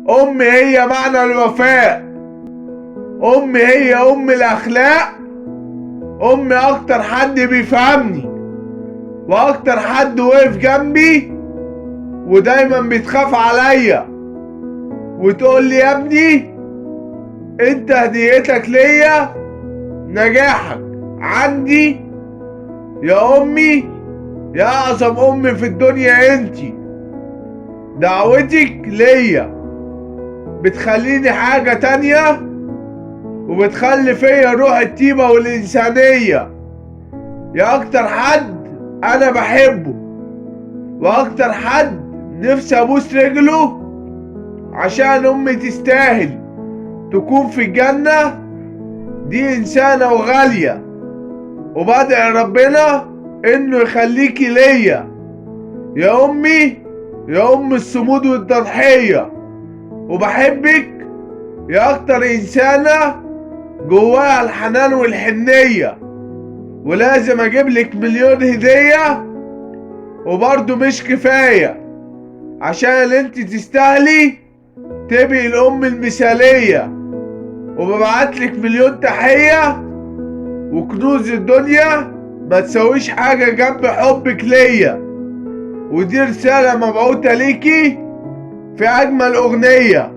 أم هي معنى الوفاء. أم هي أم الأخلاق. أم أكتر حد بيفهمني، وأكتر حد وقف جنبي، ودايما بتخاف عليا وتقول لي يا ابني انت هديتك ليا نجاحك عندي. يا امي، يا اعظم ام في الدنيا انتي. دعوتك ليا بتخليني حاجة تانية، وبتخلي فيا روح الطيبة والإنسانية. يا أكتر حد أنا بحبه، وأكتر حد نفسي أبوس رجله، عشان أمي تستاهل تكون في الجنة. دي إنسانة وغالية، وبدعي ربنا إنه يخليكي ليا يا أمي، يا أم الصمود والتضحية. وبحبك يا أكتر إنسانة جواها الحنان والحنية. ولازم أجيبلك مليون هدية وبرضه مش كفاية، عشان انت تستاهلي تبقي الأم المثالية. وببعتلك مليون تحية، وكنوز الدنيا ما تسويش حاجة جنب حبك ليا. ودي رسالة مبعوثة ليكي في أجمل أغنية.